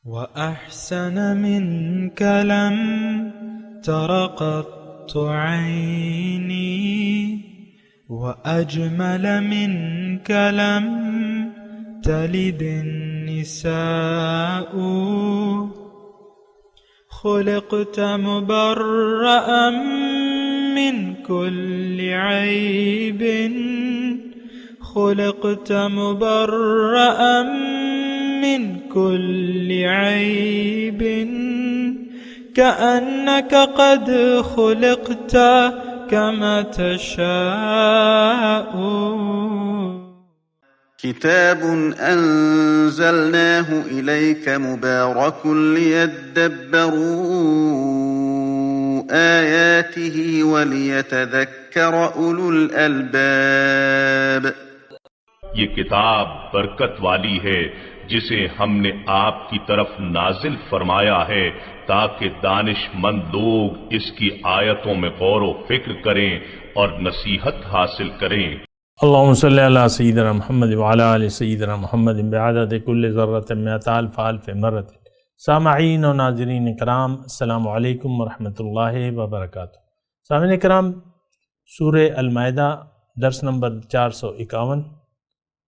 وأحسن منك لم تر قط عيني وأجمل منك لم تلد النساء خلقت مبرأ من كل عيب خلقت مبرأ من كل عيب كأنك قد خلقت كما تشاء. كتاب أنزلناه إليك مبارك ليدبروا آياته وليتذكر أولو الألباب. یہ کتاب برکت والی ہے جسے ہم نے آپ کی طرف نازل فرمایا ہے تاکہ دانش مند لوگ اس کی آیتوں میں غور و فکر کریں اور نصیحت حاصل کریں. اللہم صلی علی سیدنا محمد وعلی آل سیدنا محمد بعدد کل ذرۃ مئۃ الف الف مرۃ. سامعین و ناظرین کرام، السلام علیکم ورحمۃ اللہ وبرکاتہ. سامعین کرام، سورہ المائدہ درس نمبر 451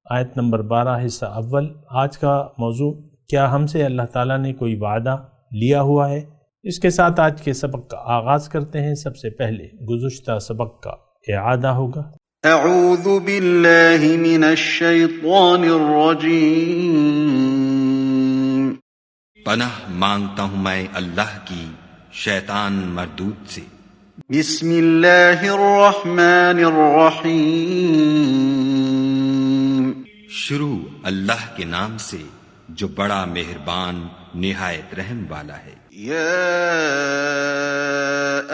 آیت نمبر 12 حصہ اول. آج کا موضوع، کیا ہم سے اللہ تعالیٰ نے کوئی وعدہ لیا ہوا ہے؟ اس کے ساتھ آج کے سبق کا آغاز کرتے ہیں. سب سے پہلے گزشتہ سبق کا اعادہ ہوگا. اعوذ باللہ من الشیطان الرجیم. پناہ مانگتا ہوں میں اللہ کی شیطان مردود سے. بسم اللہ الرحمن الرحیم. شروع اللہ کے نام سے جو بڑا مہربان نہایت رحم والا ہے. یا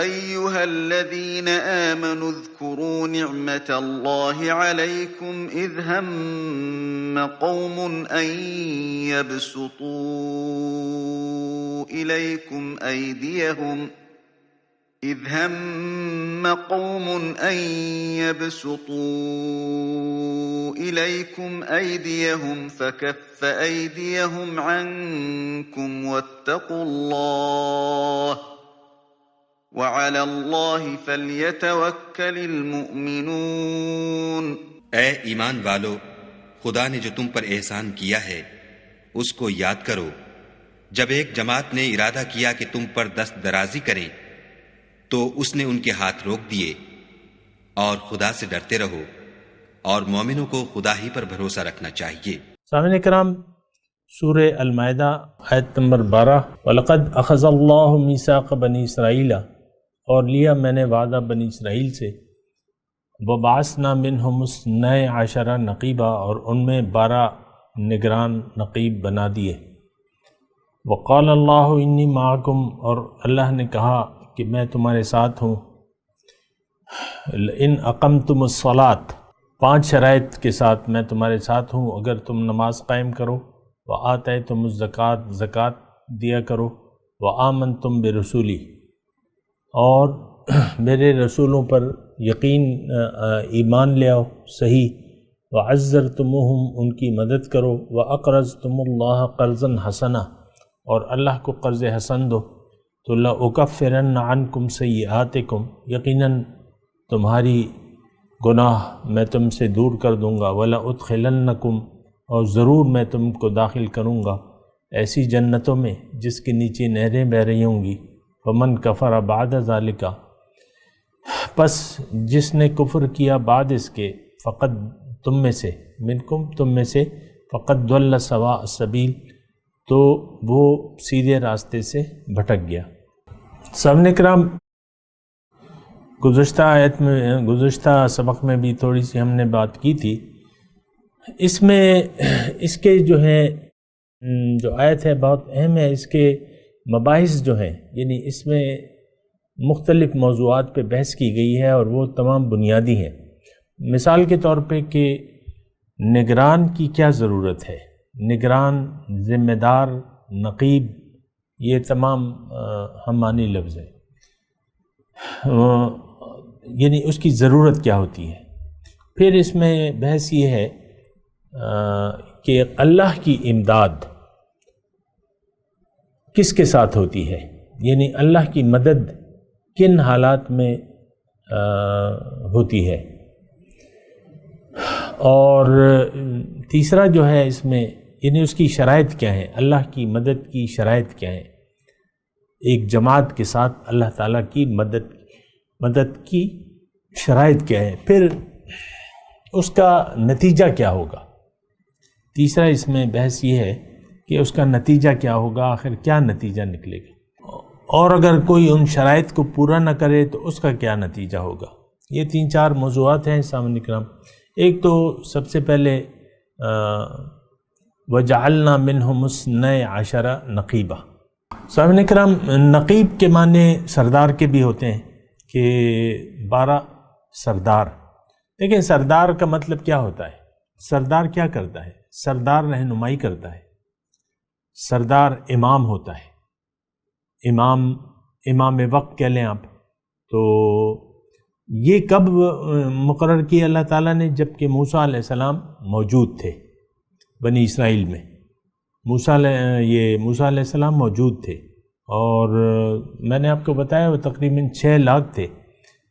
ایہا الذین آمنوا اذکروا نعمت اللہ علیکم اذ ہم قوم ان یبسطوا الیکم ایدیہم إذ هم قوم أن يبسطوا إليكم أيديهم فكف أيديهم عنكم واتقوا الله وعلى الله فليتوكل المؤمنون. اے ایمان والو، خدا نے جو تم پر احسان کیا ہے اس کو یاد کرو جب ایک جماعت نے ارادہ کیا کہ تم پر دست درازی کریں تو اس نے ان کے ہاتھ روک دیے، اور خدا سے ڈرتے رہو اور مومنوں کو خدا ہی پر بھروسہ رکھنا چاہیے. سامعین کرام، سورہ المائدہ آیت نمبر 12. وَلَقَدْ أَخَذَ اللَّهُ مِيثَاقَ بَنِي إِسْرَائِيلَ، اور لیا میں نے وعدہ بنی اسرائیل سے. وَبَعَثْنَا مِنْهُمُ اثْنَيْ عَشَرَ نَقِيبًا، اور ان میں 12 نگران نقیب بنا دیے. وَقَالَ اللَّهُ إِنِّي مَعَكُمْ، اور اللہ نے کہا کہ میں تمہارے ساتھ ہوں. ان اقمتم الصلاۃ، 5 شرائط کے ساتھ میں تمہارے ساتھ ہوں. اگر تم نماز قائم کرو، وآتیتم الزکوٰۃ، زکوٰۃ دیا کرو، وآمنتم برسولی، اور میرے رسولوں پر یقین ایمان لے آؤ صحیح. وعزرتموہم، ان کی مدد کرو. واقرضتم اللہ قرضا حسنا، اور اللہ کو قرض حسن دو. تو لأکفرن عنکم سیئاتکم، یقیناً تمہاری گناہ میں تم سے دور کر دوں گا. ولأدخلنکم، اور ضرور میں تم کو داخل کروں گا ایسی جنتوں میں جس کے نیچے نہریں بہہ رہی ہوں گی. فمن کفر بعد ذالک، پس جس نے کفر کیا بعد اس کے، فقط تم میں سے، منکم تم میں سے، فقط ضل سواء السبیل، تو وہ سیدھے راستے سے بھٹک گیا. سامعین کرام، گزشتہ سبق میں بھی تھوڑی سی ہم نے بات کی تھی. اس میں اس کے جو آیت ہے بہت اہم ہے. اس کے مباحث جو ہیں، یعنی اس میں مختلف موضوعات پہ بحث کی گئی ہے اور وہ تمام بنیادی ہیں. مثال کے طور پہ کہ نگران کی کیا ضرورت ہے، نگران، ذمہ دار، نقیب، یہ تمام ہم معنی لفظ ہے. یعنی اس کی ضرورت کیا ہوتی ہے. پھر اس میں بحث یہ ہے کہ اللہ کی امداد، کس کے ساتھ ہوتی ہے، یعنی اللہ کی مدد کن حالات میں ہوتی ہے۔ اور تیسرا جو ہے اس میں یعنی اس کی شرائط کیا ہیں، اللہ کی مدد کی شرائط کیا ہیں، ایک جماعت کے ساتھ اللہ تعالیٰ کی مدد کی شرائط کیا ہے، پھر اس کا نتیجہ کیا ہوگا۔ تیسرا اس میں بحث یہ ہے کہ اس کا نتیجہ کیا ہوگا، آخر کیا نتیجہ نکلے گا، اور اگر کوئی ان شرائط کو پورا نہ کرے تو اس کا کیا نتیجہ ہوگا۔ یہ 3-4 موضوعات ہیں سامعین کرام۔ ایک تو سب سے پہلے وَجَعَلْنَا مِنْهُمُ 12 نقیبہ۔ سامعین کرام، نقیب کے معنی سردار کے بھی ہوتے ہیں کہ 12 سردار۔ دیکھیں سردار کا مطلب کیا ہوتا ہے، سردار کیا کرتا ہے، سردار رہنمائی کرتا ہے، سردار امام ہوتا ہے، امام وقت کہہ لیں آپ۔ تو یہ کب مقرر کیا اللہ تعالیٰ نے، جب کہ موسیٰ علیہ السلام موجود تھے بنی اسرائیل میں، موسیٰ علیہ السلام موجود تھے، اور میں نے آپ کو بتایا وہ تقریباً 6 لاکھ تھے،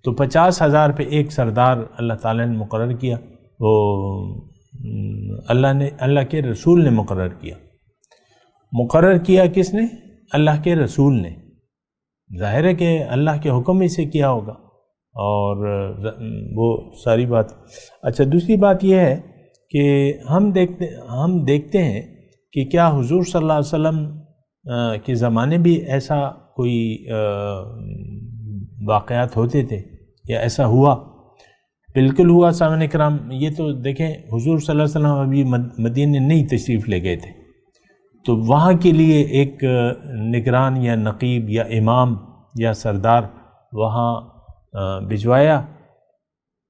تو 50,000 پہ ایک سردار اللہ تعالیٰ نے مقرر کیا، وہ اللہ کے رسول نے مقرر کیا کس نے؟ اللہ کے رسول نے۔ ظاہر ہے کہ اللہ کے حکم ہی سے کیا ہوگا، اور وہ ساری بات۔ اچھا، دوسری بات یہ ہے کہ ہم دیکھتے ہیں کہ کیا حضور صلی اللہ علیہ وسلم کے زمانے بھی ایسا کوئی واقعات ہوتے تھے یا ایسا ہوا؟ بالکل ہوا سامعین کرام۔ یہ تو دیکھیں حضور صلی اللہ علیہ وسلم ابھی مدینے نہیں تشریف لے گئے تھے، تو وہاں کے لیے ایک نگران یا نقیب یا امام یا سردار وہاں بھجوایا۔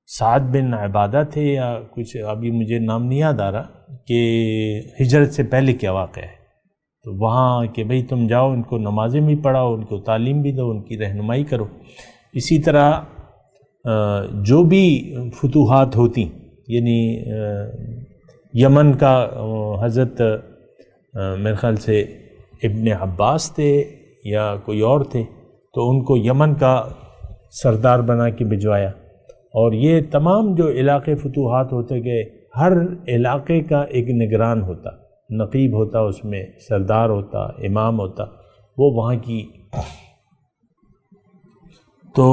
سعد بن عبادہ تھے یا کچھ، ابھی مجھے نام نہیں یاد آ رہا، کہ ہجرت سے پہلے کیا واقعہ ہے، تو وہاں کہ بھئی تم جاؤ، ان کو نمازیں بھی پڑھاؤ، ان کو تعلیم بھی دو، ان کی رہنمائی کرو۔ اسی طرح جو بھی فتوحات ہوتی، یعنی یمن کا حضرت میرے خیال سے ابن عباس تھے یا کوئی اور تھے، تو ان کو یمن کا سردار بنا کے بھجوایا، اور یہ تمام جو علاقے فتوحات ہوتے گئے، ہر علاقے کا ایک نگران ہوتا، نقیب ہوتا، اس میں سردار ہوتا، امام ہوتا، وہ وہاں کی۔ تو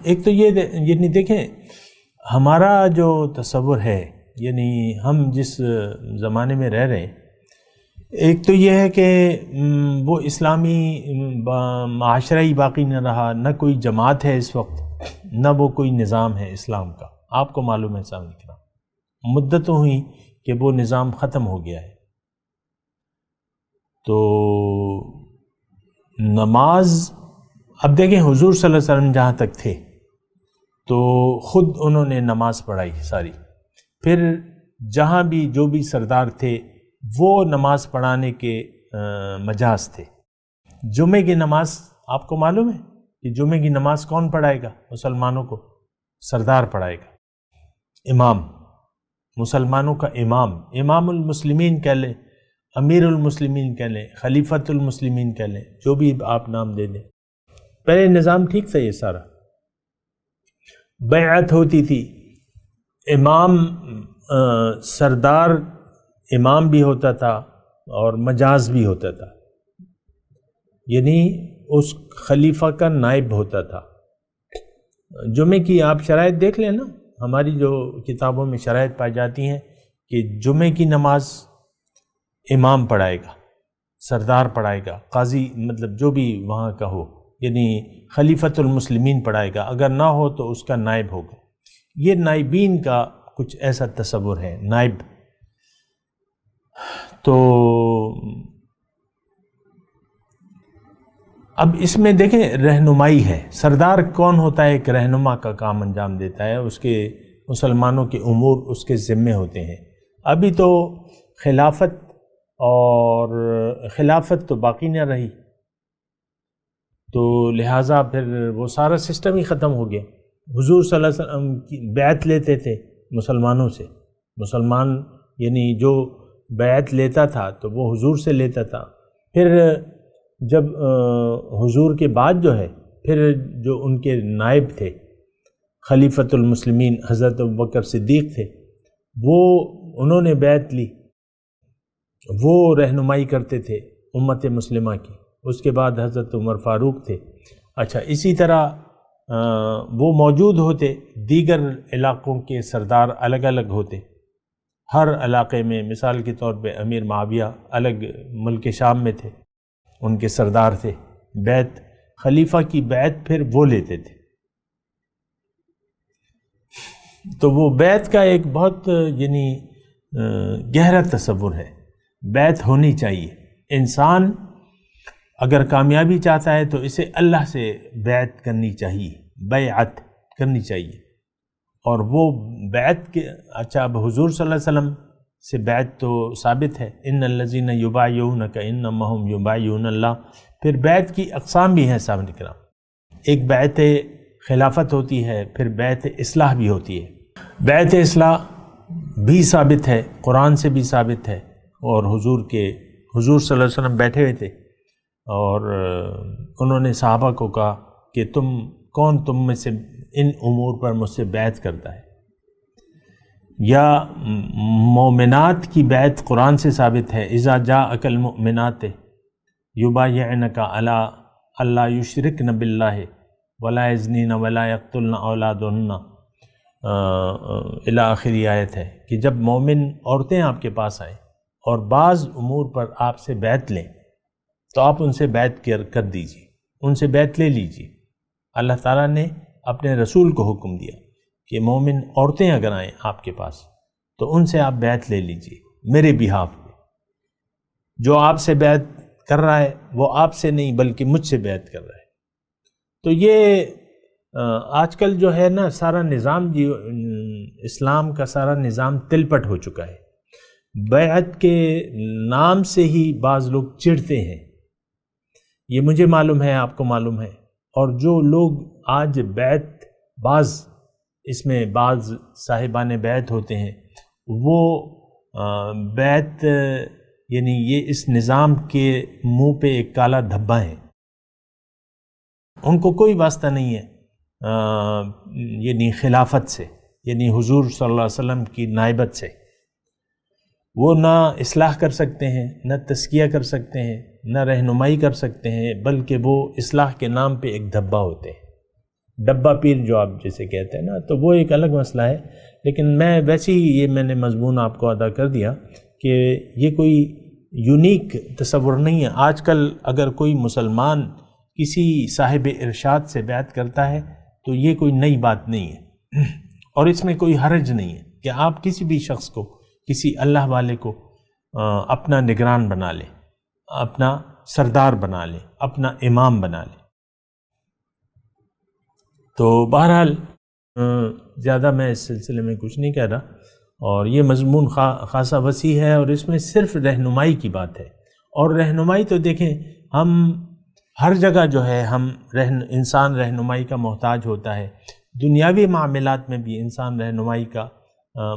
ایک تو یہ یعنی دیکھیں ہمارا جو تصور ہے، یعنی ہم جس زمانے میں رہ رہے ہیں، ایک تو یہ ہے کہ وہ اسلامی معاشرہ ہی باقی نہ رہا، نہ کوئی جماعت ہے اس وقت، نہ وہ کوئی نظام ہے اسلام کا۔ آپ کو معلوم ہے سامنے کرام، مدتوں ہوئی کہ وہ نظام ختم ہو گیا ہے۔ تو نماز، اب دیکھیں حضور صلی اللہ علیہ وسلم جہاں تک تھے تو خود انہوں نے نماز پڑھائی ساری، پھر جہاں بھی جو بھی سردار تھے وہ نماز پڑھانے کے مجاز تھے۔ جمعے کی نماز آپ کو معلوم ہے کہ جمعے کی نماز کون پڑھائے گا؟ مسلمانوں کو سردار پڑھائے گا، امام، مسلمانوں کا امام المسلمین کہہ لیں، امیر المسلمین کہہ لیں، خلیفۃ المسلمین کہہ لیں، جو بھی آپ نام دے دیں۔ پہلے نظام ٹھیک تھا، یہ سارا بیعت ہوتی تھی، امام سردار امام بھی ہوتا تھا اور مجاز بھی ہوتا تھا، یعنی اس خلیفہ کا نائب ہوتا تھا۔ جمعے کی آپ شرائط دیکھ لیں نا، ہماری جو کتابوں میں شرائط پائی جاتی ہیں کہ جمعے کی نماز امام پڑھائے گا، سردار پڑھائے گا، قاضی مطلب جو بھی وہاں کا ہو، یعنی خلیفۃ المسلمین پڑھائے گا، اگر نہ ہو تو اس کا نائب ہوگا۔ یہ نائبین کا کچھ ایسا تصور ہے، نائب۔ تو اب اس میں دیکھیں رہنمائی ہے، سردار کون ہوتا ہے؟ ایک رہنما کا کام انجام دیتا ہے، اس کے مسلمانوں کے امور اس کے ذمے ہوتے ہیں۔ ابھی تو خلافت تو باقی نہ رہی، تو لہٰذا پھر وہ سارا سسٹم ہی ختم ہو گیا۔ حضور صلی اللہ علیہ وسلم کی بیعت لیتے تھے مسلمانوں سے، مسلمان یعنی جو بیعت لیتا تھا تو وہ حضور سے لیتا تھا۔ پھر جب حضور کے بعد جو ہے پھر جو ان کے نائب تھے خلیفۃ المسلمین حضرت ابوبکر صدیق تھے، وہ انہوں نے بیعت لی، وہ رہنمائی کرتے تھے امت مسلمہ کی۔ اس کے بعد حضرت عمر فاروق تھے۔ اچھا، اسی طرح وہ موجود ہوتے، دیگر علاقوں کے سردار الگ الگ ہوتے، ہر علاقے میں مثال کے طور پہ امیر معاویہ الگ ملک شام میں تھے، ان کے سردار تھے، بیعت خلیفہ کی بیعت پھر وہ لیتے تھے۔ تو وہ بیعت کا ایک بہت یعنی گہرا تصور ہے، بیعت ہونی چاہیے۔ انسان اگر کامیابی چاہتا ہے تو اسے اللہ سے بیعت کرنی چاہیے، بیعت کرنی چاہیے، اور وہ بیعت کے اچھا اب حضور صلی اللہ علیہ وسلم سے بیعت تو ثابت ہے، ان الذین یبایعونک انما هم یبایعون اللہ۔ پھر بیعت کی اقسام بھی ہیں سامنے کرام، ایک بیعت خلافت ہوتی ہے، پھر بیعت اصلاح بھی ہوتی ہے۔ بیعت اصلاح بھی ثابت ہے، قرآن سے بھی ثابت ہے، اور حضور صلی اللہ علیہ وسلم بیٹھے ہوئے تھے اور انہوں نے صحابہ کو کہا کہ تم میں سے ان امور پر مجھ سے بیعت کرتا ہے؟ یا مومنات کی بیعت قرآن سے ثابت ہے، اذا جاءک المؤمنات یبایعنک علی الا یشرکن باللہ ولا یزنین ولا یقتلن اولادہن الی آخری آیت ہے کہ جب مومن عورتیں آپ کے پاس آئیں اور بعض امور پر آپ سے بیعت لیں تو آپ ان سے بیعت کر دیجیے، ان سے بیعت لے لیجیے۔ اللہ تعالیٰ نے اپنے رسول کو حکم دیا کہ مومن عورتیں اگر آئیں آپ کے پاس تو ان سے آپ بیعت لے لیجیے میرے بہاف پہ۔ جو آپ سے بیعت کر رہا ہے وہ آپ سے نہیں بلکہ مجھ سے بیعت کر رہا ہے۔ تو یہ آج کل جو ہے نا سارا نظام اسلام کا سارا نظام تلپٹ ہو چکا ہے۔ بیعت کے نام سے ہی بعض لوگ چڑھتے ہیں، یہ مجھے معلوم ہے، آپ کو معلوم ہے، اور جو لوگ آج بیعت اس میں بعض صاحبان بیعت ہوتے ہیں، وہ بیعت یعنی یہ اس نظام کے منہ پہ ایک کالا دھبا ہے، ان کو کوئی واسطہ نہیں ہے یعنی خلافت سے، یعنی حضور صلی اللہ علیہ وسلم کی نائبت سے۔ وہ نہ اصلاح کر سکتے ہیں، نہ تزکیہ کر سکتے ہیں، نہ رہنمائی کر سکتے ہیں، بلکہ وہ اصلاح کے نام پہ ایک دھبا ہوتے ہیں، ڈبہ پیر جو آپ جیسے کہتے ہیں نا، تو وہ ایک الگ مسئلہ ہے۔ لیکن ویسے ہی میں نے مضمون آپ کو ادا کر دیا کہ یہ کوئی یونیک تصور نہیں ہے۔ آج کل اگر کوئی مسلمان کسی صاحب ارشاد سے بیعت کرتا ہے تو یہ کوئی نئی بات نہیں ہے، اور اس میں کوئی حرج نہیں ہے کہ آپ کسی بھی شخص کو، کسی اللہ والے کو اپنا نگران بنا لیں، اپنا سردار بنا لیں، اپنا امام بنا لیں۔ تو بہرحال زیادہ میں اس سلسلے میں کچھ نہیں کہہ رہا، اور یہ مضمون خاصا وسیع ہے، اور اس میں صرف رہنمائی کی بات ہے۔ اور رہنمائی تو دیکھیں، ہم ہر جگہ جو ہے انسان رہنمائی کا محتاج ہوتا ہے، دنیاوی معاملات میں بھی انسان رہنمائی کا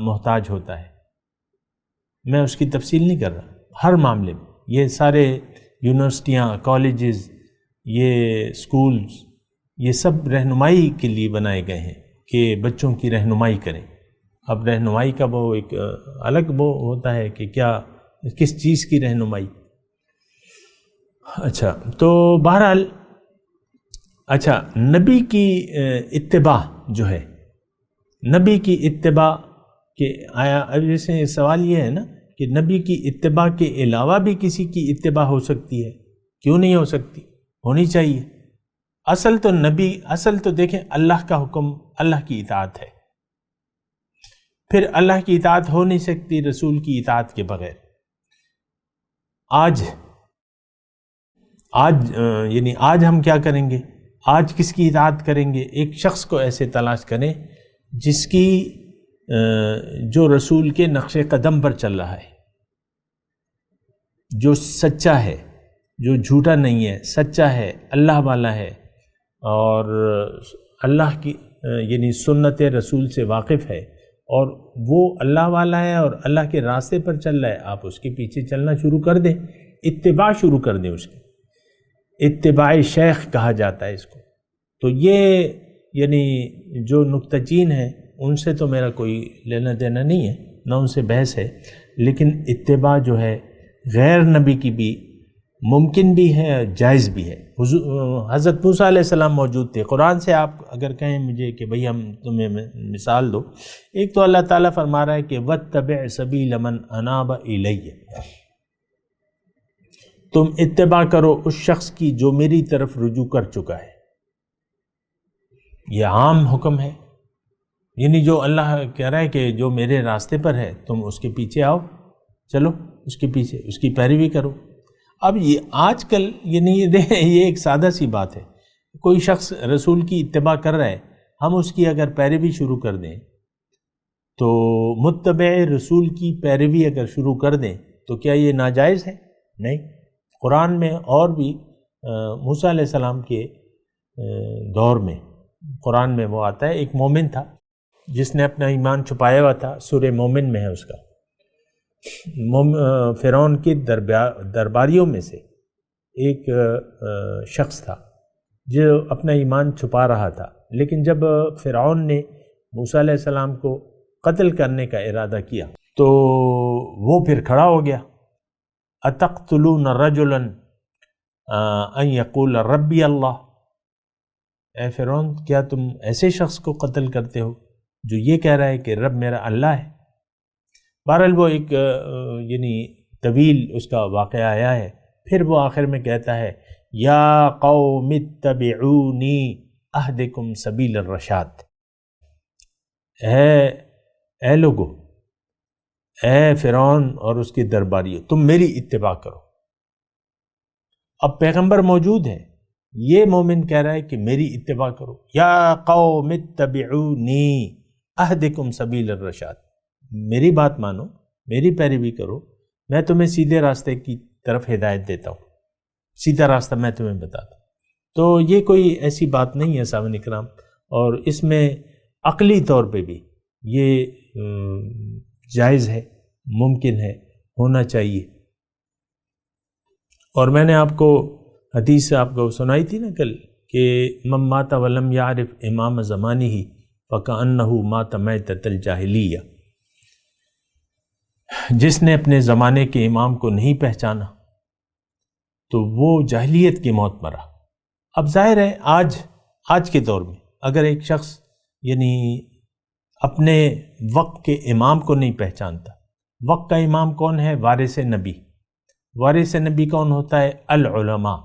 محتاج ہوتا ہے۔ میں اس کی تفصیل نہیں کر رہا، ہر معاملے میں یہ سارے یونیورسٹیاں، کالجز، یہ سکولز، یہ سب رہنمائی کے لیے بنائے گئے ہیں کہ بچوں کی رہنمائی کریں۔ اب رہنمائی کا وہ ایک الگ وہ ہوتا ہے کہ کس چیز کی رہنمائی۔ اچھا، تو بہرحال نبی کی اتباع جو ہے، نبی کی اتباع کہ آیا اب جیسے سوال یہ ہے نا کہ نبی کی اتباع کے علاوہ بھی کسی کی اتباع ہو سکتی ہے؟ کیوں نہیں ہو سکتی؟ ہونی چاہیے۔ اصل تو دیکھیں، اللہ کا حکم اللہ کی اطاعت ہے، پھر اللہ کی اطاعت ہو نہیں سکتی رسول کی اطاعت کے بغیر۔ آج ہم کیا کریں گے؟ آج کس کی اطاعت کریں گے؟ ایک شخص کو ایسے تلاش کریں جس کی جو رسول کے نقش قدم پر چل رہا ہے، جو سچا ہے، جو جھوٹا نہیں ہے، سچا ہے، اللہ والا ہے، اور اللہ کی یعنی سنت رسول سے واقف ہے، اور وہ اللہ والا ہے اور اللہ کے راستے پر چل رہا ہے، آپ اس کے پیچھے چلنا شروع کر دیں، اتباع شروع کر دیں اس کی۔ اتباع شیخ کہا جاتا ہے اس کو. تو یہ یعنی جو نکتہ چین ہیں ان سے تو میرا کوئی لینا دینا نہیں ہے، نہ ان سے بحث ہے، لیکن اتباع جو ہے غیر نبی کی بھی ممکن بھی ہے، جائز بھی ہے. حضرت موسیٰ علیہ السلام موجود تھے. قرآن سے آپ اگر کہیں مجھے کہ بھئی ہم تمہیں مثال دو، ایک تو اللہ تعالیٰ فرما رہا ہے کہ وَاتَّبِعْ سَبِيلَ مَنْ أَنَابَ إِلَيَّ، تم اتباع کرو اس شخص کی جو میری طرف رجوع کر چکا ہے. یہ عام حکم ہے، یعنی جو اللہ کہہ رہا ہے کہ جو میرے راستے پر ہے تم اس کے پیچھے آؤ، چلو اس کے پیچھے، اس کی پیروی کرو. اب یہ آج کل یعنی یہ ایک سادہ سی بات ہے، کوئی شخص رسول کی اتباع کر رہا ہے، ہم اس کی اگر پیروی شروع کر دیں تو متبع رسول کی پیروی اگر شروع کر دیں تو کیا یہ ناجائز ہے؟ نہیں. قرآن میں اور بھی موسیٰ علیہ السلام کے دور میں قرآن میں وہ آتا ہے، ایک مومن تھا جس نے اپنا ایمان چھپایا ہوا تھا، سورہ مومن میں ہے اس کا. فرعون کے درباریوں میں سے ایک شخص تھا جو اپنا ایمان چھپا رہا تھا، لیکن جب فرعون نے موسیٰ علیہ السلام کو قتل کرنے کا ارادہ کیا تو وہ پھر کھڑا ہو گیا. اتقتلون رجلا ان یقول ربی اللہ، اے فرعون کیا تم ایسے شخص کو قتل کرتے ہو جو یہ کہہ رہا ہے کہ رب میرا اللہ ہے. بہرحال وہ ایک یعنی طویل اس کا واقعہ آیا ہے. پھر وہ آخر میں کہتا ہے یا قوم اتبعونی اہدکم سبیل الرشاد، اے لوگو، اے فرعون اور اس کے درباریوں، تم میری اتباع کرو. اب پیغمبر موجود ہے، یہ مومن کہہ رہا ہے کہ میری اتباع کرو. یا قوم اتبعونی اہدکم سبیل الرشاد، میری بات مانو، میری پیروی کرو، میں تمہیں سیدھے راستے کی طرف ہدایت دیتا ہوں، سیدھا راستہ میں تمہیں بتاتا ہوں. تو یہ کوئی ایسی بات نہیں ہے سامعین اکرام، اور اس میں عقلی طور پہ بھی یہ جائز ہے، ممکن ہے، ہونا چاہیے. اور میں نے آپ کو حدیث آپ کو سنائی تھی نا کل کہ من مات ولم یعرف امام زمانہ فکأنہ مات میتۃ الجاہلیہ، جس نے اپنے زمانے کے امام کو نہیں پہچانا تو وہ جاہلیت کی موت مرا. اب ظاہر ہے آج کے دور میں اگر ایک شخص یعنی اپنے وقت کے امام کو نہیں پہچانتا، وقت کا امام کون ہے؟ وارث نبی. وارث نبی کون ہوتا ہے؟ العلماء.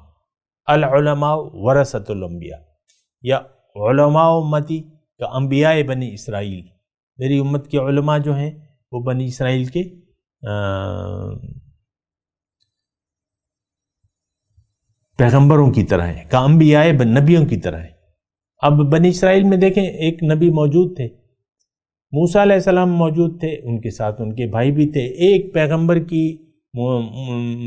العلماء ورثۃ الانبیاء، یا علماء امتی کا انبیاء بنی اسرائیل. میری امت کے علماء جو ہیں وہ بنی اسرائیل کے پیغمبروں کی طرح ہیں، کا انبیاء نبیوں کی طرح ہیں. اب بنی اسرائیل میں دیکھیں ایک نبی موجود تھے، موسیٰ علیہ السلام موجود تھے، ان کے ساتھ ان کے بھائی بھی تھے. ایک پیغمبر کی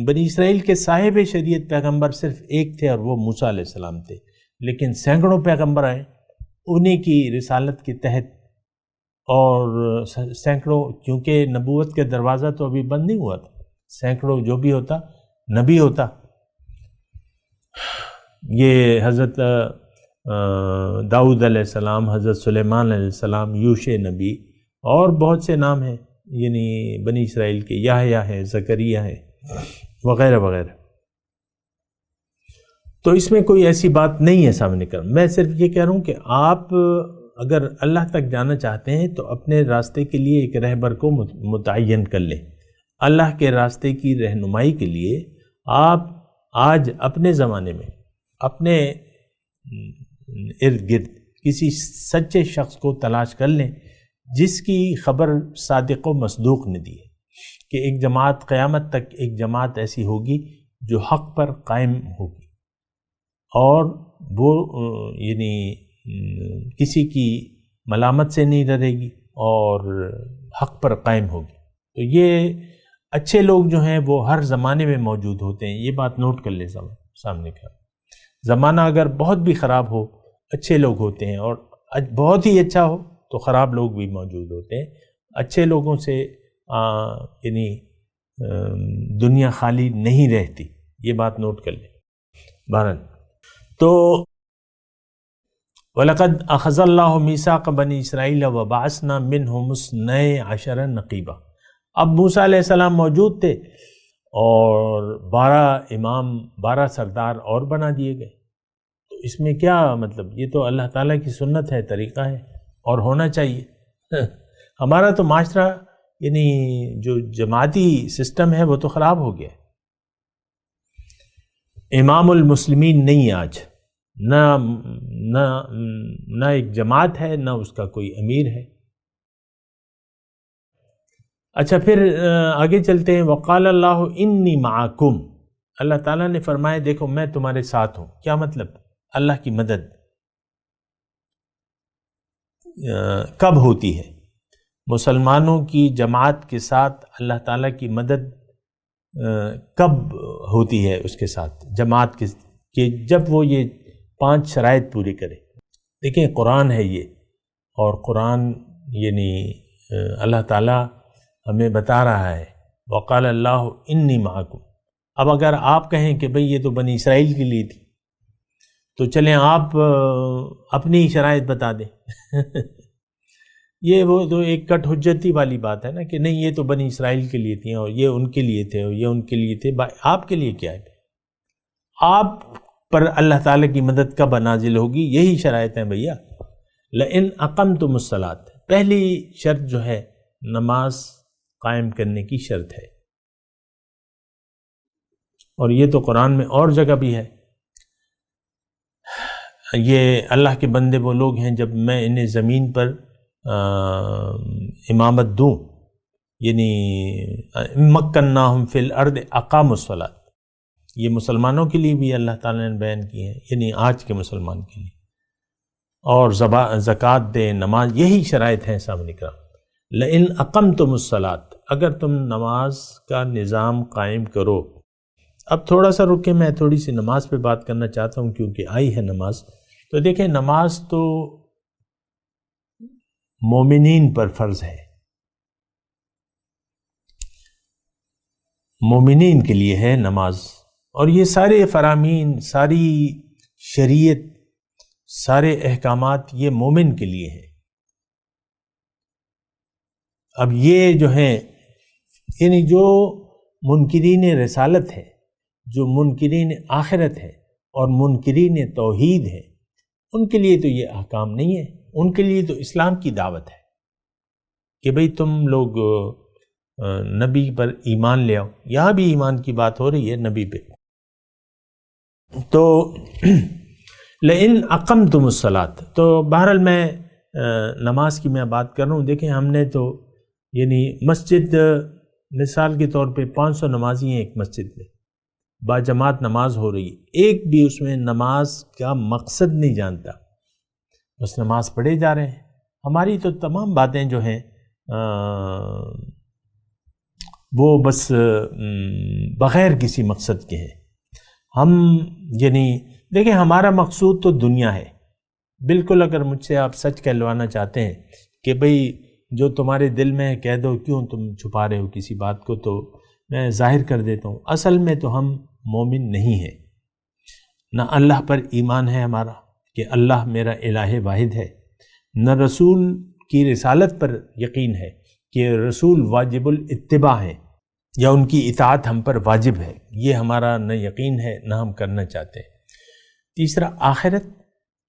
بنی اسرائیل کے صاحب شریعت پیغمبر صرف ایک تھے اور وہ موسیٰ علیہ السلام تھے، لیکن سینکڑوں پیغمبر آئے انہی کی رسالت کے تحت، اور سینکڑوں، کیونکہ نبوت کا دروازہ تو ابھی بند نہیں ہوا تھا، سینکڑوں جو بھی ہوتا نبی ہوتا. یہ حضرت داؤد علیہ السلام، حضرت سلیمان علیہ السلام، یوشع نبی، اور بہت سے نام ہیں یعنی بنی اسرائیل کے، یحییٰ ہے، زکریا ہے، وغیرہ وغیرہ. تو اس میں کوئی ایسی بات نہیں ہے سامنے کر. میں صرف یہ کہہ رہا ہوں کہ آپ اگر اللہ تک جانا چاہتے ہیں تو اپنے راستے کے لیے ایک رہبر کو متعین کر لیں. اللہ کے راستے کی رہنمائی کے لیے آپ آج اپنے زمانے میں اپنے ارد گرد کسی سچے شخص کو تلاش کر لیں جس کی خبر صادق و مصدوق نے دی ہے کہ ایک جماعت قیامت تک، ایک جماعت ایسی ہوگی جو حق پر قائم ہوگی اور وہ یعنی کسی کی ملامت سے نہیں ڈرے گی اور حق پر قائم ہوگی. تو یہ اچھے لوگ جو ہیں وہ ہر زمانے میں موجود ہوتے ہیں، یہ بات نوٹ کر لیں سامنے کا. زمانہ اگر بہت بھی خراب ہو اچھے لوگ ہوتے ہیں، اور بہت ہی اچھا ہو تو خراب لوگ بھی موجود ہوتے ہیں. اچھے لوگوں سے یعنی دنیا خالی نہیں رہتی، یہ بات نوٹ کر لیں. بہرحال تو وَلَقَدْ أَخَذَ اللَّهُ مِيثَاقَ بَنِي إِسْرَائِيلَ وَبَعَثْنَا مِنْهُمُ اثْنَيْ عَشَرَ نَقِيبًا. اب موسیٰ علیہ السلام موجود تھے اور 12 امام 12 سردار اور بنا دیے گئے. تو اس میں کیا مطلب، یہ تو اللہ تعالیٰ کی سنت ہے، طریقہ ہے اور ہونا چاہیے. ہمارا تو معاشرہ یعنی جو جماعتی سسٹم ہے وہ تو خراب ہو گیا. امام المسلمین نہیں آج، نہ ایک جماعت ہے، نہ اس کا کوئی امیر ہے. اچھا پھر آگے چلتے ہیں. وقال اللہ انی معکم، اللہ تعالیٰ نے فرمایا دیکھو میں تمہارے ساتھ ہوں. کیا مطلب؟ اللہ کی مدد کب ہوتی ہے؟ مسلمانوں کی جماعت کے ساتھ اللہ تعالیٰ کی مدد کب ہوتی ہے اس کے ساتھ جماعت کے جب وہ یہ 5 شرائط پوری کرے. دیکھیں قرآن ہے یہ، اور قرآن یعنی اللہ تعالیٰ ہمیں بتا رہا ہے وقال اللہ انی معکم. اب اگر آپ کہیں کہ بھئی یہ تو بنی اسرائیل کے لیے تھی، تو چلیں آپ اپنی شرائط بتا دیں. یہ وہ تو ایک کٹ حجتی والی بات ہے نا کہ نہیں یہ تو بنی اسرائیل کے لیے تھیں اور یہ ان کے لیے تھے اور یہ ان کے لیے تھے. آپ کے لیے کیا ہے؟ آپ پر اللہ تعالیٰ کی مدد کب نازل ہوگی؟ یہی شرائط ہیں بھیا. لئن اقمتم الصلاۃ، پہلی شرط جو ہے نماز قائم کرنے کی شرط ہے، اور یہ تو قرآن میں اور جگہ بھی ہے. یہ اللہ کے بندے وہ لوگ ہیں جب میں انہیں زمین پر امامت دوں، یعنی مکناہم فی الارض اقاموا الصلاۃ. یہ مسلمانوں کے لیے بھی اللہ تعالیٰ نے بیان کی ہے، یعنی آج کے مسلمان کے لیے. اور زکوٰۃ دے، نماز، یہی شرائط ہیں سامنے کرام. لئن اقمتم الصلاۃ، اگر تم نماز کا نظام قائم کرو. اب تھوڑا سا رکے، میں تھوڑی سی نماز پہ بات کرنا چاہتا ہوں کیونکہ آئی ہے نماز. تو دیکھیں نماز تو مومنین پر فرض ہے، مومنین کے لیے ہے نماز. اور یہ سارے فرامین، ساری شریعت، سارے احکامات یہ مومن کے لیے ہیں. اب یہ جو ہیں یعنی جو منکرین رسالت ہے، جو منکرین آخرت ہے اور منکرین توحید ہے، ان کے لیے تو یہ احکام نہیں ہے. ان کے لیے تو اسلام کی دعوت ہے کہ بھئی تم لوگ نبی پر ایمان لے آؤ. یہاں بھی ایمان کی بات ہو رہی ہے نبی پہ. تو لئن اقمتم الصلاۃ، تو بہرحال میں نماز کی میں بات کر رہا ہوں. دیکھیں ہم نے تو یعنی مسجد مثال کے طور پہ 500 نمازی ہیں ایک مسجد میں، باجماعت نماز ہو رہی ہے. ایک بھی اس میں نماز کا مقصد نہیں جانتا، بس نماز پڑھے جا رہے ہیں. ہماری تو تمام باتیں جو ہیں وہ بس بغیر کسی مقصد کے ہیں. ہم یعنی دیکھیں ہمارا مقصود تو دنیا ہے. بالکل اگر مجھ سے آپ سچ کہلوانا چاہتے ہیں کہ بھئی جو تمہارے دل میں ہے کہہ دو، کیوں تم چھپا رہے ہو کسی بات کو، تو میں ظاہر کر دیتا ہوں. اصل میں تو ہم مومن نہیں ہیں، نہ اللہ پر ایمان ہے ہمارا کہ اللہ میرا الہ واحد ہے، نہ رسول کی رسالت پر یقین ہے کہ رسول واجب الاتباع ہے یا ان کی اطاعت ہم پر واجب ہے. یہ ہمارا نہ یقین ہے نہ ہم کرنا چاہتے ہیں. تیسرا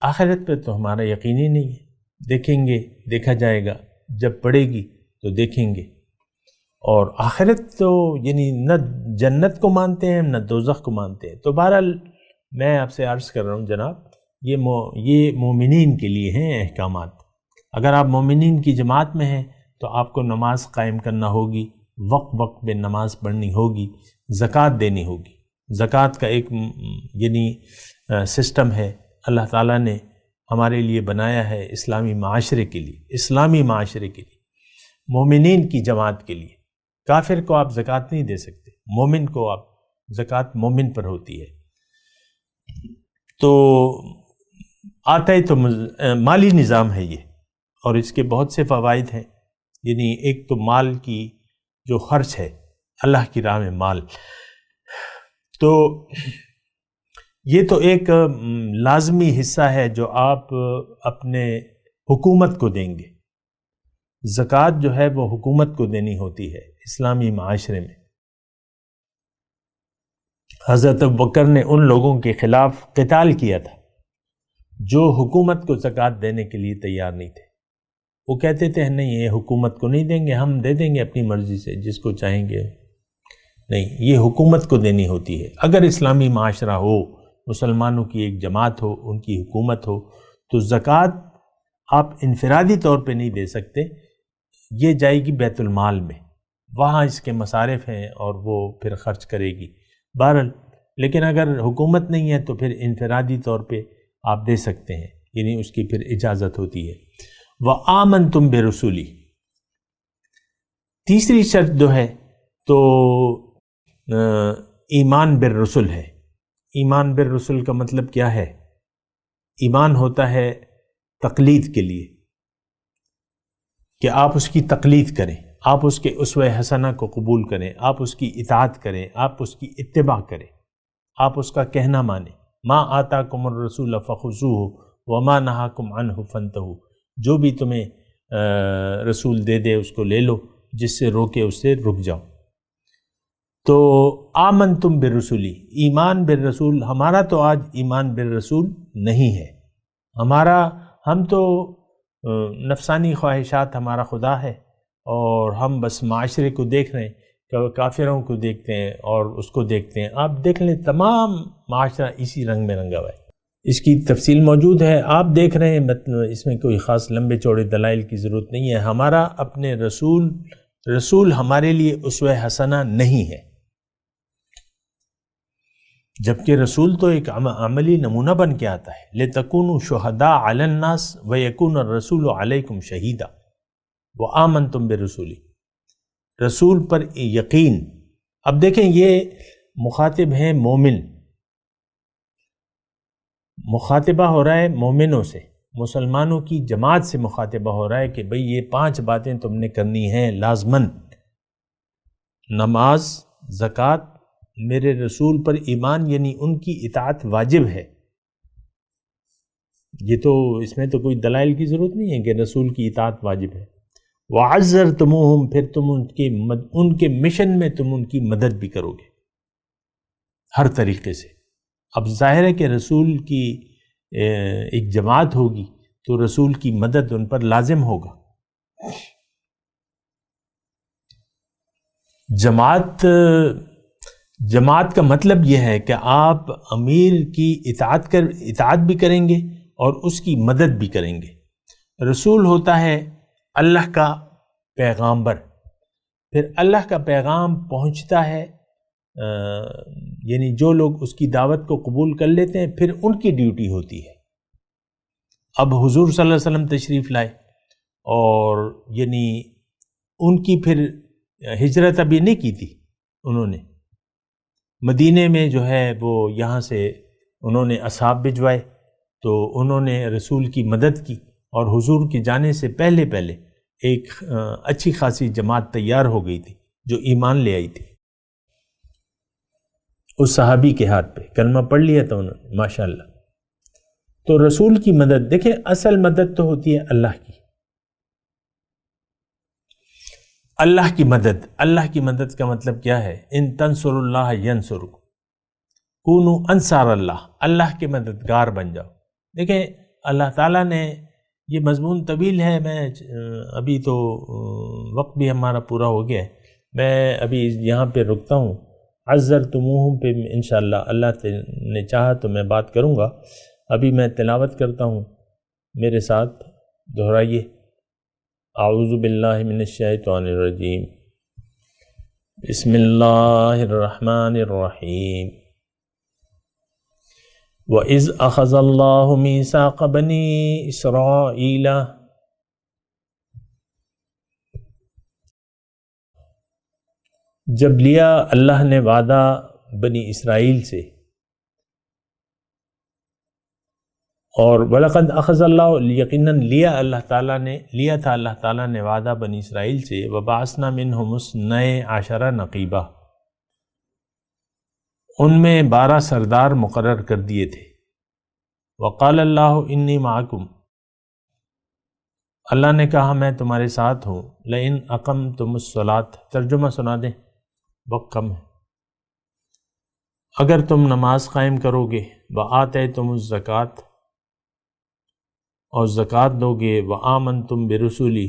آخرت پہ تو ہمارا یقین ہی نہیں ہے. دیکھیں گے، دیکھا جائے گا، جب پڑے گی تو دیکھیں گے. اور آخرت تو یعنی نہ جنت کو مانتے ہیں نہ دوزخ کو مانتے ہیں. تو بہرحال میں آپ سے عرض کر رہا ہوں جناب، یہ مومنین کے لیے ہیں احکامات. اگر آپ مومنین کی جماعت میں ہیں تو آپ کو نماز قائم کرنا ہوگی، وقت پہ نماز پڑھنی ہوگی، زکوٰۃ دینی ہوگی. زکوٰۃ کا ایک یعنی سسٹم ہے اللہ تعالیٰ نے ہمارے لیے بنایا ہے اسلامی معاشرے کے لیے، مومنین کی جماعت کے لیے. کافر کو آپ زکوٰۃ نہیں دے سکتے، مومن کو آپ زکوٰۃ مومن پر ہوتی ہے. تو آتا ہے تو مالی نظام ہے یہ، اور اس کے بہت سے فوائد ہیں. یعنی ایک تو مال کی جو خرچ ہے اللہ کی راہ میں مال، تو یہ تو ایک لازمی حصہ ہے جو آپ اپنے حکومت کو دیں گے۔ زکوٰۃ جو ہے وہ حکومت کو دینی ہوتی ہے اسلامی معاشرے میں۔ حضرت ابوبکر نے ان لوگوں کے خلاف قتال کیا تھا جو حکومت کو زکوٰۃ دینے کے لیے تیار نہیں تھے۔ وہ کہتے تھے نہیں، یہ حکومت کو نہیں دیں گے، ہم دے دیں گے اپنی مرضی سے جس کو چاہیں گے۔ نہیں، یہ حکومت کو دینی ہوتی ہے۔ اگر اسلامی معاشرہ ہو، مسلمانوں کی ایک جماعت ہو، ان کی حکومت ہو، تو زکوٰۃ آپ انفرادی طور پہ نہیں دے سکتے، یہ جائے گی بیت المال میں، وہاں اس کے مصارف ہیں اور وہ پھر خرچ کرے گی۔ بہرحال لیکن اگر حکومت نہیں ہے تو پھر انفرادی طور پہ آپ دے سکتے ہیں، یعنی اس کی پھر اجازت ہوتی ہے۔ وَآمَنْتُمْ بِرُسُلِي، تیسری شرط جو ہے تو ایمان بالرسل ہے۔ ایمان بالرسل کا مطلب کیا ہے؟ ایمان ہوتا ہے تقلید کے لیے، کہ آپ اس کی تقلید کریں، آپ اس کے اسوہ حسنہ کو قبول کریں، آپ اس کی اطاعت کریں، آپ اس کی اتباع کریں، آپ اس کا کہنا مانیں۔ ما آتاکم الرسول فخذوہ وما نہاکم عنہ فانتہوا، جو بھی تمہیں رسول دے دے اس کو لے لو، جس سے روکے اس سے رک جاؤ۔ تو آمنتم بالرسلی، ایمان بالرسول، ہمارا تو آج ایمان بالرسول نہیں ہے۔ ہم تو نفسانی خواہشات ہمارا خدا ہے، اور ہم بس معاشرے کو دیکھ رہے ہیں، کافروں کو دیکھتے ہیں اور اس کو دیکھتے ہیں۔ آپ دیکھ لیں تمام معاشرہ اسی رنگ میں رنگا ہوا ہے۔ اس کی تفصیل موجود ہے، آپ دیکھ رہے ہیں، اس میں کوئی خاص لمبے چوڑے دلائل کی ضرورت نہیں ہے۔ ہمارا اپنے رسول ہمارے لیے اسوہ حسنہ نہیں ہے، جبکہ رسول تو ایک عملی نمونہ بن کے آتا ہے۔ لِتَكُونُوا شُهَدَاءَ عَلَى النَّاسِ وَيَكُونَ الرَّسُولُ عَلَيْكُمْ شَهِيدًا وَآمَنْتُمْ بِرُسُلِي، رسول پر یقین۔ اب دیکھیں یہ مخاطب ہیں مومن، مخاطبہ ہو رہا ہے مومنوں سے، مسلمانوں کی جماعت سے مخاطبہ ہو رہا ہے کہ بھئی یہ 5 باتیں تم نے کرنی ہیں لازماً، نماز، زکوٰۃ، میرے رسول پر ایمان، یعنی ان کی اطاعت واجب ہے۔ یہ تو اس میں تو کوئی دلائل کی ضرورت نہیں ہے کہ رسول کی اطاعت واجب ہے۔ وَعَزَّرْتُمُوهُمْ، پھر تم ان کے مشن میں تم ان کی مدد بھی کرو گے ہر طریقے سے۔ اب ظاہر ہے کہ رسول کی ایک جماعت ہوگی تو رسول کی مدد ان پر لازم ہوگا۔ جماعت کا مطلب یہ ہے کہ آپ امیر کی اطاعت بھی کریں گے اور اس کی مدد بھی کریں گے۔ رسول ہوتا ہے اللہ کا پیغامبر، پھر اللہ کا پیغام پہنچتا ہے، یعنی جو لوگ اس کی دعوت کو قبول کر لیتے ہیں پھر ان کی ڈیوٹی ہوتی ہے۔ اب حضور صلی اللہ علیہ وسلم تشریف لائے، اور یعنی ان کی پھر ہجرت ابھی نہیں کی تھی انہوں نے، مدینے میں جو ہے وہ یہاں سے انہوں نے اصحاب بھجوائے، تو انہوں نے رسول کی مدد کی، اور حضور کے جانے سے پہلے ایک اچھی خاصی جماعت تیار ہو گئی تھی جو ایمان لے آئی تھی اس صحابی کے ہاتھ پہ، کلمہ پڑھ لیا تھا انہوں نے ماشاءاللہ۔ تو رسول کی مدد، دیکھیں اصل مدد تو ہوتی ہے اللہ کی، اللہ کی مدد۔ اللہ کی مدد کا مطلب کیا ہے؟ ان تنصروا اللہ ینصرکم، کونوا انصار اللہ، اللہ کے مددگار بن جاؤ۔ دیکھیں اللہ تعالیٰ نے، یہ مضمون طویل ہے، میں ابھی تو وقت بھی ہمارا پورا ہو گیا ہے، میں ابھی یہاں پہ رکتا ہوں۔ عزرتموہم پہ انشاءاللہ اللہ نے چاہا تو میں بات کروں گا۔ ابھی میں تلاوت کرتا ہوں، میرے ساتھ دہرائیے۔ اعوذ باللہ من الشیطان الرجیم، بسم اللہ الرحمن الرحیم۔ وَإِذْ أَخَذَ اللَّهُ مِيثَاقَ بَنِي إِسْرَائِيلَ، جب لیا اللہ نے وعدہ بنی اسرائیل سے، اور وَلَقَدْ أَخَذَ اللَّهُ، یقیناً لیا تھا اللہ تعالیٰ نے وعدہ بنی اسرائیل سے، وَبَعَثْنَا مِنْهُمُ اثْنَيْ عَشَرَ نَقِيبًا، ان میں 12 سردار مقرر کر دیے تھے۔ وقال اللہ انی معکم، اللہ نے کہا میں تمہارے ساتھ ہوں۔ لئن اقمتم الصلاۃ، ترجمہ سنا دیں، وقت کم ہے۔ اگر تم نماز قائم کرو گے، وآتیتم الزکوٰۃ، اور زکوٰۃ دو گے، وآمنتم برسولی،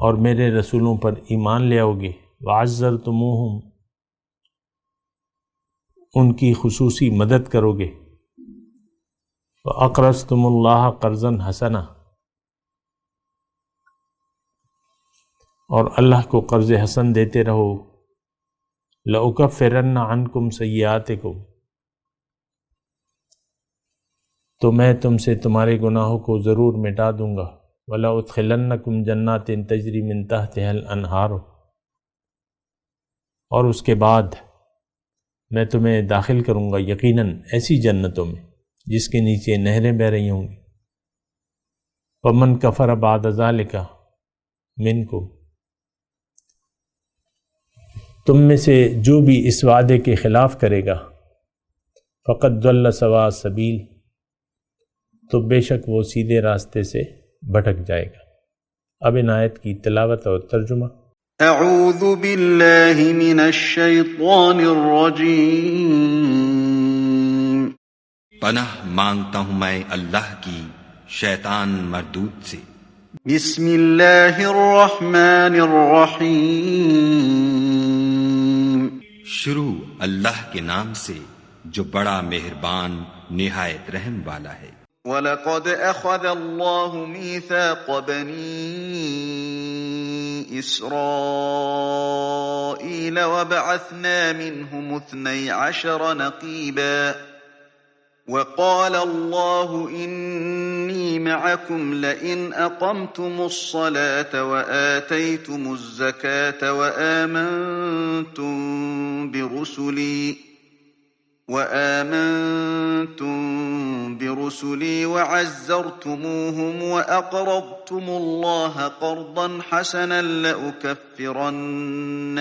اور میرے رسولوں پر ایمان لے آؤ گے، وعزرتموہم، ان کی خصوصی مدد کرو گے، وَأَقْرَضْتُمُ اللَّهَ قَرْضًا حَسَنًا، اور اللہ کو قرض حسن دیتے رہو، لَأُكَفِّرَنَّ عَنْكُمْ سَيِّئَاتِكُمْ، تو میں تم سے تمہارے گناہوں کو ضرور مٹا دوں گا، وَلَأُدْخِلَنَّكُمْ جَنَّاتٍ تَجْرِي مِن تَحْتِهَا الْأَنْهَارُ، اور اس کے بعد میں تمہیں داخل کروں گا یقیناً ایسی جنتوں میں جس کے نیچے نہریں بہہ رہی ہوں گی۔ وَمَنْ كَفَرَ بَعْدَ ذَلِكَ مِنْكُمْ، تم میں سے جو بھی اس وعدے کے خلاف کرے گا، فَقَدْ ضَلَّ سَوَاءَ السَّبِيلِ، تو بے شک وہ سیدھے راستے سے بھٹک جائے گا۔ اب ان آیت کی تلاوت اور ترجمہ۔ اعوذ باللہ من الشیطان الرجیم، پناہ مانگتا ہوں میں اللہ کی شیطان مردود سے۔ بسم اللہ الرحمن الرحیم، شروع اللہ کے نام سے جو بڑا مہربان نہایت رحم والا ہے۔ وَلَقَدْ أَخَذَ اللَّهُ مِيثَاقَ بَنِي إِسْرَائِيلَ وَبَعَثْنَا مِنْهُمُ 12 نَقِيبًا وَقَالَ اللَّهُ إِنِّي مَعَكُمْ لَئِنْ أَقَمْتُمُ الصَّلَاةَ وَآتَيْتُمُ الزَّكَاةَ وآمنتم برسلي وعزرتموهم وأقرضتم الله قرضا حسنا لأكفرن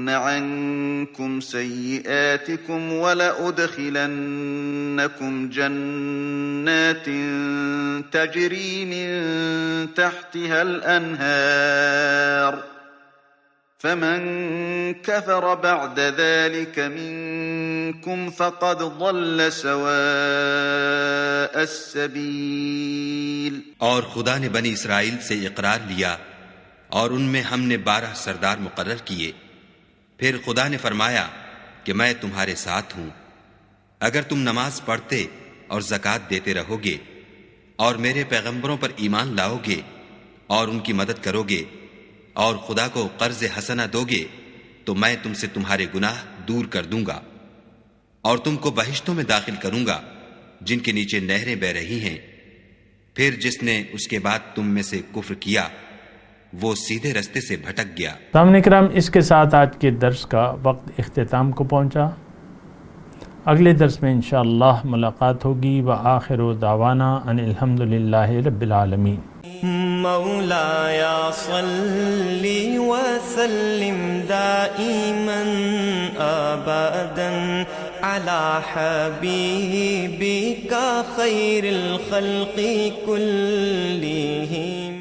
عنكم سيئاتكم ولأدخلنكم جنات تجري من تحتها الأنهار فمن كفر بعد ذلك منكم فقد ضل سواء السبيل۔ اور خدا نے بنی اسرائیل سے اقرار لیا اور ان میں ہم نے 12 سردار مقرر کیے۔ پھر خدا نے فرمایا کہ میں تمہارے ساتھ ہوں، اگر تم نماز پڑھتے اور زکوٰۃ دیتے رہو گے اور میرے پیغمبروں پر ایمان لاؤ گے اور ان کی مدد کرو گے اور خدا کو قرض حسنہ دو گے تو میں تم سے تمہارے گناہ دور کر دوں گا اور تم کو بہشتوں میں داخل کروں گا جن کے نیچے نہریں بہہ رہی ہیں۔ پھر جس نے اس کے بعد تم میں سے کفر کیا وہ سیدھے رستے سے بھٹک گیا۔ سامعین کرام، اس کے ساتھ آج کے درس کا وقت اختتام کو پہنچا۔ اگلے درس میں انشاءاللہ ملاقات ہوگی۔ وآخر دعوانا ان الحمدللہ رب العالمین۔ مولایا صلی وسلم دائما ابدا علی حبیبک خیر الخلق کلہم۔